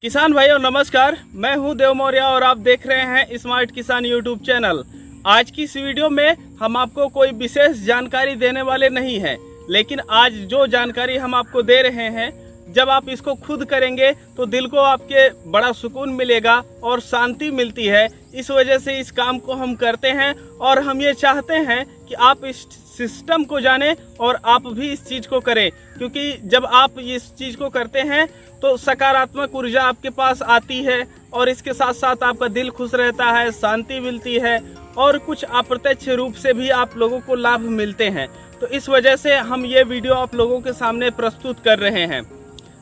किसान भाइयों नमस्कार, मैं हूं देव मौर्य और आप देख रहे हैं स्मार्ट किसान यूट्यूब चैनल। आज की इस वीडियो में हम आपको कोई विशेष जानकारी देने वाले नहीं हैं, लेकिन आज जो जानकारी हम आपको दे रहे हैं, जब आप इसको खुद करेंगे तो दिल को आपके बड़ा सुकून मिलेगा और शांति मिलती है। इस वजह से इस काम को हम करते हैं और हम ये चाहते हैं कि आप इस सिस्टम को जानें और आप भी इस चीज़ को करें, क्योंकि जब आप इस चीज़ को करते हैं तो सकारात्मक ऊर्जा आपके पास आती है और इसके साथ साथ आपका दिल खुश रहता है, शांति मिलती है और कुछ अप्रत्यक्ष रूप से भी आप लोगों को लाभ मिलते हैं। तो इस वजह से हम ये वीडियो आप लोगों के सामने प्रस्तुत कर रहे हैं।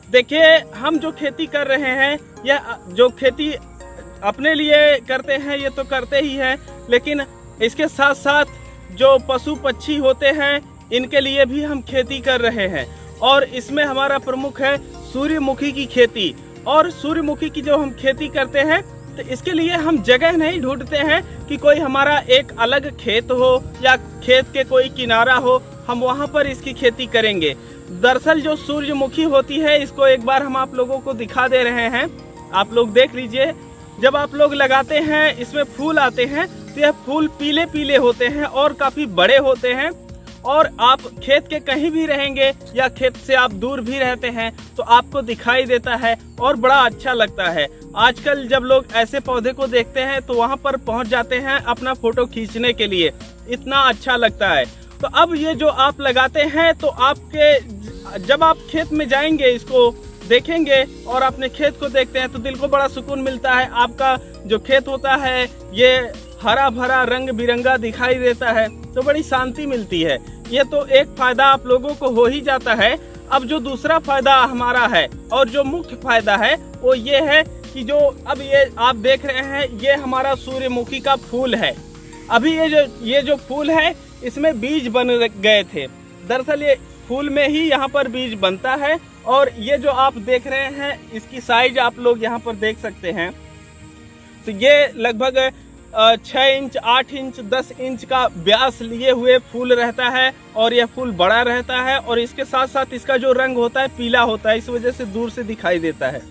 देखिए, हम जो खेती कर रहे हैं, यह जो खेती अपने लिए करते हैं ये तो करते ही हैं, लेकिन इसके साथ साथ जो पशु पक्षी होते हैं इनके लिए भी हम खेती कर रहे हैं। और इसमें हमारा प्रमुख है सूर्यमुखी की खेती। और सूर्यमुखी की जो हम खेती करते हैं तो इसके लिए हम जगह नहीं ढूंढते हैं कि कोई हमारा एक अलग खेत हो या खेत के कोई किनारा हो, हम वहाँ पर इसकी खेती करेंगे। दरअसल जो सूर्यमुखी होती है, इसको एक बार हम आप लोगों को दिखा दे रहे हैं, आप लोग देख लीजिए। जब आप लोग लगाते हैं, इसमें फूल आते हैं तो यह फूल पीले पीले होते हैं और काफ़ी बड़े होते हैं। और आप खेत के कहीं भी रहेंगे या खेत से आप दूर भी रहते हैं तो आपको दिखाई देता है और बड़ा अच्छा लगता है। आजकल जब लोग ऐसे पौधे को देखते हैं तो वहाँ पर पहुँच जाते हैं अपना फोटो खींचने के लिए, इतना अच्छा लगता है। तो अब ये जो आप लगाते हैं तो आपके जब आप खेत में जाएंगे, इसको देखेंगे और अपने खेत को देखते हैं तो दिल को बड़ा सुकून मिलता है। आपका जो खेत होता है ये हरा भरा रंग बिरंगा दिखाई देता है तो बड़ी शांति मिलती है। ये तो एक फायदा आप लोगों को हो ही जाता है। अब जो दूसरा फायदा हमारा है और जो मुख्य फायदा है वो ये है कि जो अब ये आप देख रहे हैं, ये हमारा सूर्यमुखी का फूल है। अभी ये जो फूल है इसमें बीज बन गए थे। दरअसल ये फूल में ही यहाँ पर बीज बनता है। और ये जो आप देख रहे हैं इसकी साइज आप लोग यहाँ पर देख सकते हैं, तो ये लगभग 6 इंच, 8 इंच, 10 इंच का व्यास लिए हुए फूल रहता है और यह फूल बड़ा रहता है। और इसके साथ साथ इसका जो रंग होता है पीला होता है, इस वजह से दूर से दिखाई देता है।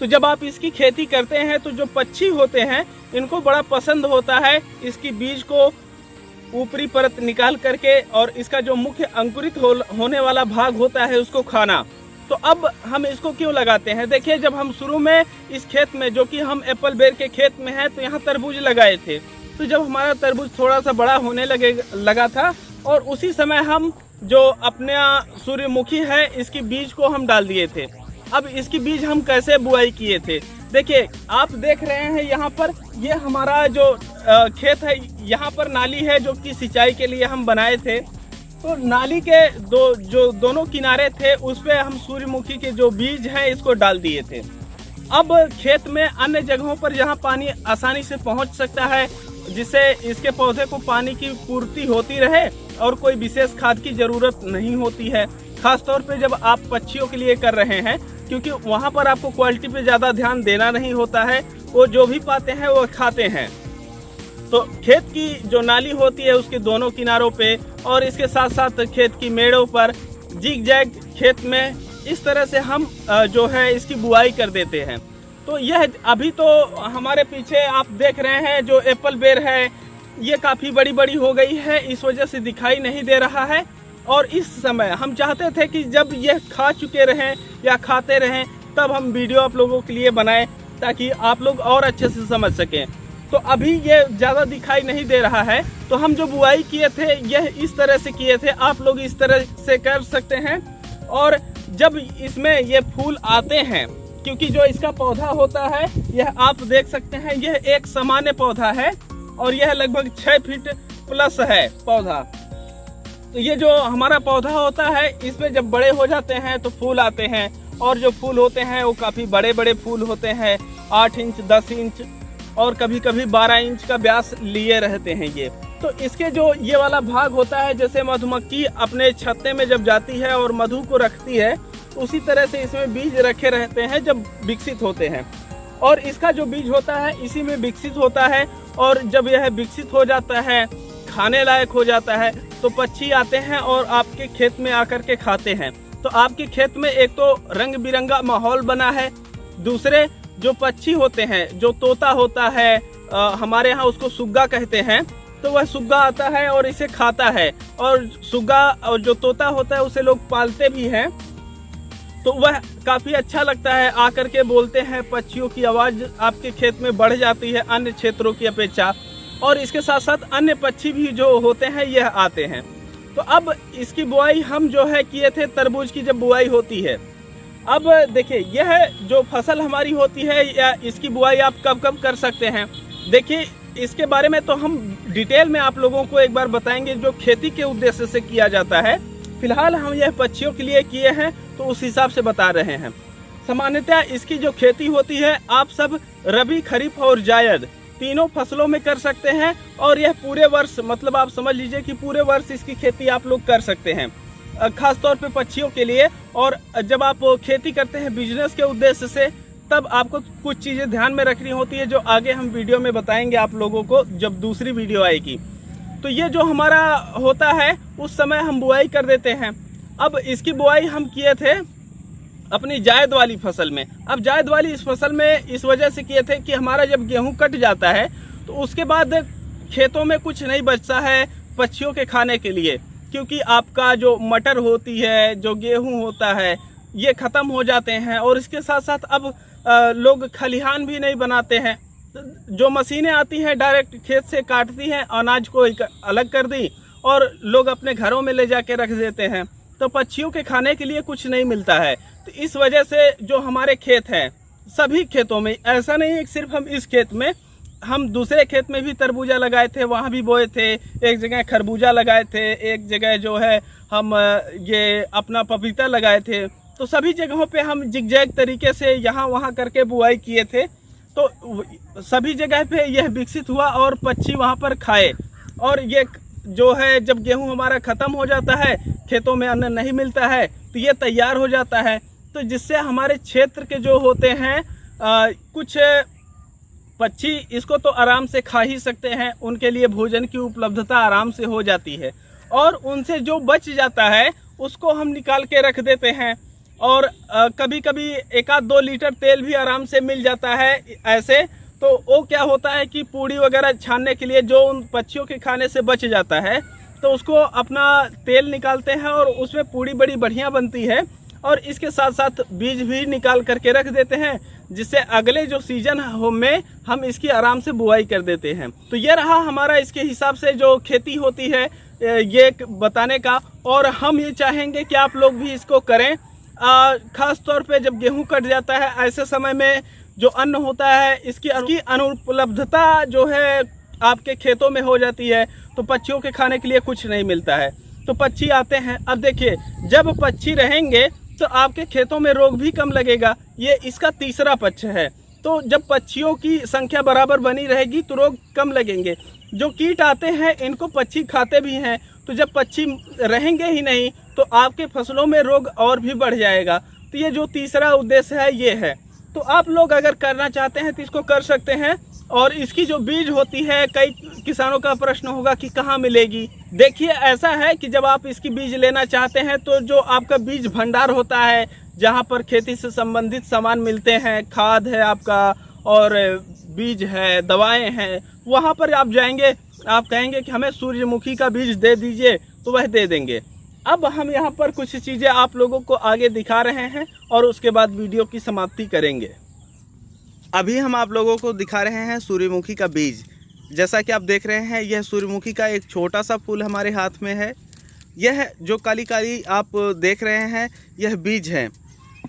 तो जब आप इसकी खेती करते हैं तो जो पक्षी होते हैं इनको बड़ा पसंद होता है इसकी बीज को ऊपरी परत निकाल करके और इसका जो मुख्य अंकुरित होने वाला भाग होता है उसको खाना। तो अब हम इसको क्यों लगाते हैं? देखिए, जब हम शुरू में इस खेत में, जो कि हम एप्पल बेर के खेत में है, तो यहाँ तरबूज लगाए थे। तो जब हमारा तरबूज थोड़ा सा बड़ा होने लगा था और उसी समय हम जो अपने सूर्यमुखी है इसकी बीज को हम डाल दिए थे। अब इसकी बीज हम कैसे बुआई किए थे? देखिए, आप देख रहे हैं यहाँ पर, ये हमारा जो खेत है, यहाँ पर नाली है जो कि सिंचाई के लिए हम बनाए थे। तो नाली के जो दोनों किनारे थे उस पे हम सूर्यमुखी के जो बीज हैं इसको डाल दिए थे। अब खेत में अन्य जगहों पर जहाँ पानी आसानी से पहुँच सकता है, जिससे इसके पौधे को पानी की पूर्ति होती रहे और कोई विशेष खाद की ज़रूरत नहीं होती है, खासतौर पे जब आप पक्षियों के लिए कर रहे हैं, क्योंकि वहाँ पर आपको क्वालिटी पे ज़्यादा ध्यान देना नहीं होता है। वो जो भी पाते हैं वो खाते हैं। तो खेत की जो नाली होती है उसके दोनों किनारों पे और इसके साथ साथ खेत की मेड़ों पर जिग जैग खेत में इस तरह से हम जो है इसकी बुआई कर देते हैं। तो यह अभी तो हमारे पीछे आप देख रहे हैं जो एप्पल बेर है ये काफ़ी बड़ी बड़ी हो गई है, इस वजह से दिखाई नहीं दे रहा है। और इस समय हम चाहते थे कि जब यह खा चुके रहें या खाते रहें तब हम वीडियो आप लोगों के लिए बनाएं ताकि आप लोग और अच्छे से समझ सकें। तो अभी ये ज़्यादा दिखाई नहीं दे रहा है। तो हम जो बुआई किए थे यह इस तरह से किए थे, आप लोग इस तरह से कर सकते हैं। और जब इसमें ये फूल आते हैं, क्योंकि जो इसका पौधा होता है यह आप देख सकते हैं, यह एक सामान्य पौधा है और यह लगभग 6 फीट प्लस है पौधा। तो ये जो हमारा पौधा होता है इसमें जब बड़े हो जाते हैं तो फूल आते हैं और जो फूल होते हैं वो काफ़ी बड़े बड़े फूल होते हैं, 8 इंच, 10 इंच और कभी कभी 12 इंच का व्यास लिए रहते हैं ये। तो इसके जो ये वाला भाग होता है, जैसे मधुमक्खी अपने छत्ते में जब जाती है और मधु को रखती है, उसी तरह से इसमें बीज रखे रहते हैं जब विकसित होते हैं। और इसका जो बीज होता है इसी में विकसित होता है और जब यह विकसित हो जाता है, खाने लायक हो जाता है, तो पक्षी आते हैं और आपके खेत में आकर के खाते हैं। तो आपके खेत में एक तो रंग बिरंगा माहौल बना है, दूसरे जो पक्षी होते हैं, जो तोता होता है, हमारे यहाँ उसको सुग्गा कहते हैं, तो वह सुग्गा आता है और इसे खाता है। और सुग्गा और जो तोता होता है उसे लोग पालते भी हैं, तो वह काफ़ी अच्छा लगता है, आकर के बोलते हैं। पक्षियों की आवाज़ आपके खेत में बढ़ जाती है अन्य क्षेत्रों की अपेक्षा, और इसके साथ साथ अन्य पक्षी भी जो होते हैं यह आते हैं। तो अब इसकी बुआई हम जो है किए थे, तरबूज की जब बुआई होती है, अब देखिए यह जो फसल हमारी होती है या इसकी बुआई आप कब कब कर सकते हैं। देखिए इसके बारे में तो हम डिटेल में आप लोगों को एक बार बताएंगे, जो खेती के उद्देश्य से किया जाता है। फिलहाल हम यह पक्षियों के लिए किए हैं तो उस हिसाब से बता रहे हैं। सामान्यतः इसकी जो खेती होती है आप सब रबी, खरीफ और जायद तीनों फसलों में कर सकते हैं, और यह पूरे वर्ष, मतलब आप समझ लीजिए कि पूरे वर्ष इसकी खेती आप लोग कर सकते हैं, खास तौर पे पक्षियों के लिए। और जब आप खेती करते हैं बिजनेस के उद्देश्य से, तब आपको कुछ चीज़ें ध्यान में रखनी होती है, जो आगे हम वीडियो में बताएंगे आप लोगों को जब दूसरी वीडियो आएगी। तो ये जो हमारा होता है उस समय हम बुआई कर देते हैं। अब इसकी बुआई हम किए थे अपनी जायद वाली फसल में। अब जायद वाली इस फसल में इस वजह से किए थे कि हमारा जब गेहूं कट जाता है तो उसके बाद खेतों में कुछ नहीं बचता है पक्षियों के खाने के लिए, क्योंकि आपका जो मटर होती है, जो गेहूं होता है, ये ख़त्म हो जाते हैं। और इसके साथ साथ अब लोग खलिहान भी नहीं बनाते हैं, जो मशीनें आती हैं डायरेक्ट खेत से काटती हैं, अनाज को अलग कर दी और लोग अपने घरों में ले जाके रख देते हैं, तो पक्षियों के खाने के लिए कुछ नहीं मिलता है। तो इस वजह से जो हमारे खेत हैं, सभी खेतों में, ऐसा नहीं है कि सिर्फ हम इस खेत में, हम दूसरे खेत में भी तरबूजा लगाए थे, वहाँ भी बोए थे, एक जगह खरबूजा लगाए थे, एक जगह जो है हम ये अपना पपीता लगाए थे। तो सभी जगहों पे हम जिगजैग तरीके से यहाँ वहाँ करके बुआई किए थे, तो सभी जगह पे यह विकसित हुआ और पक्षी वहाँ पर खाए। और ये जो है जब गेहूं हमारा ख़त्म हो जाता है, खेतों में अन्न नहीं मिलता है, तो ये तैयार हो जाता है, तो जिससे हमारे क्षेत्र के जो होते हैं कुछ पक्षी इसको तो आराम से खा ही सकते हैं, उनके लिए भोजन की उपलब्धता आराम से हो जाती है, और उनसे जो बच जाता है उसको हम निकाल के रख देते हैं। और कभी कभी 1-2 लीटर तेल भी आराम से मिल जाता है ऐसे। तो वो क्या होता है कि पूड़ी वगैरह छानने के लिए जो उन पक्षियों के खाने से बच जाता है, तो उसको अपना तेल निकालते हैं और उसमें पूड़ी बड़ी बढ़िया बनती है। और इसके साथ साथ बीज भी निकाल करके रख देते हैं, जिससे अगले जो सीजन में हम इसकी आराम से बुआई कर देते हैं। तो ये रहा हमारा इसके हिसाब से जो खेती होती है ये बताने का। और हम ये चाहेंगे कि आप लोग भी इसको करें, खास तौर पे जब गेहूं कट जाता है, ऐसे समय में जो अन्न होता है इसकी अनुपलब्धता जो है आपके खेतों में हो जाती है, तो पक्षियों के खाने के लिए कुछ नहीं मिलता है, तो पक्षी आते हैं। अब देखिए जब पक्षी रहेंगे तो आपके खेतों में रोग भी कम लगेगा, ये इसका तीसरा पक्ष है। तो जब पक्षियों की संख्या बराबर बनी रहेगी तो रोग कम लगेंगे। जो कीट आते हैं इनको पक्षी खाते भी हैं, तो जब पक्षी रहेंगे ही नहीं तो आपके फसलों में रोग और भी बढ़ जाएगा। तो ये जो तीसरा उद्देश्य है ये है। तो आप लोग अगर करना चाहते हैं तो इसको कर सकते हैं। और इसकी जो बीज होती है, कई किसानों का प्रश्न होगा कि कहाँ मिलेगी। देखिए ऐसा है कि जब आप इसकी बीज लेना चाहते हैं तो जो आपका बीज भंडार होता है, जहाँ पर खेती से संबंधित सामान मिलते हैं, खाद है आपका और बीज है, दवाएं हैं, वहाँ पर आप जाएंगे, आप कहेंगे कि हमें सूर्यमुखी का बीज दे दीजिए, तो वह दे देंगे। अब हम यहाँ पर कुछ चीज़ें आप लोगों को आगे दिखा रहे हैं और उसके बाद वीडियो की समाप्ति करेंगे। अभी हम आप लोगों को दिखा रहे हैं सूर्यमुखी का बीज। जैसा कि आप देख रहे हैं, यह सूर्यमुखी का एक छोटा सा फूल हमारे हाथ में है। यह जो काली काली आप देख रहे हैं यह बीज है,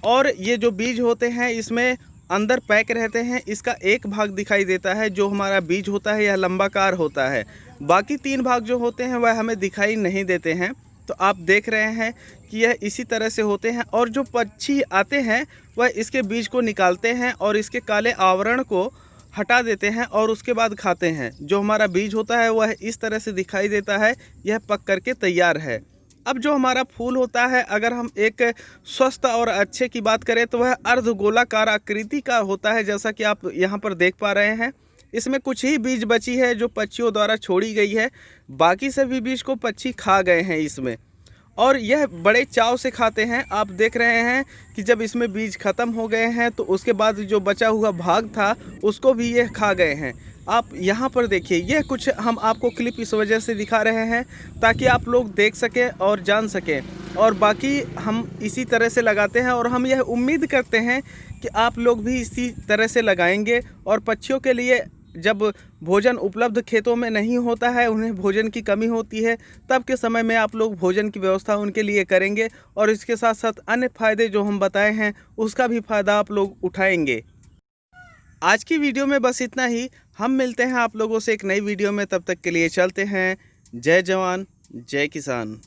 और ये जो बीज होते हैं इसमें अंदर पैक रहते हैं। इसका एक भाग दिखाई देता है जो हमारा बीज होता है, यह लंबाकार होता है। बाकी 3 भाग जो होते हैं वह हमें दिखाई नहीं देते हैं। तो आप देख रहे हैं कि यह इसी तरह से होते हैं, और जो पक्षी आते हैं वह इसके बीज को निकालते हैं और इसके काले आवरण को हटा देते हैं और उसके बाद खाते हैं। जो हमारा बीज होता है वह इस तरह से दिखाई देता है, यह पक करके तैयार है। अब जो हमारा फूल होता है, अगर हम एक स्वस्थ और अच्छे की बात करें तो वह अर्धगोलाकार आकृति का होता है, जैसा कि आप यहाँ पर देख पा रहे हैं। इसमें कुछ ही बीज बची है जो पक्षियों द्वारा छोड़ी गई है, बाकी सभी बीज को पक्षी खा गए हैं इसमें। और यह बड़े चाव से खाते हैं। आप देख रहे हैं कि जब इसमें बीज ख़त्म हो गए हैं तो उसके बाद जो बचा हुआ भाग था उसको भी ये खा गए हैं। आप यहाँ पर देखिए, यह कुछ हम आपको क्लिप इस वजह से दिखा रहे हैं ताकि आप लोग देख सकें और जान सकें, और बाकी हम इसी तरह से लगाते हैं और हम यह उम्मीद करते हैं कि आप लोग भी इसी तरह से लगाएंगे। और पक्षियों के लिए जब भोजन उपलब्ध खेतों में नहीं होता है, उन्हें भोजन की कमी होती है, तब के समय में आप लोग भोजन की व्यवस्था उनके लिए करेंगे और इसके साथ साथ अन्य फ़ायदे जो हम बताए हैं उसका भी फ़ायदा आप लोग उठाएंगे। आज की वीडियो में बस इतना ही। हम मिलते हैं आप लोगों से एक नई वीडियो में, तब तक के लिए चलते हैं। जय जवान जय किसान।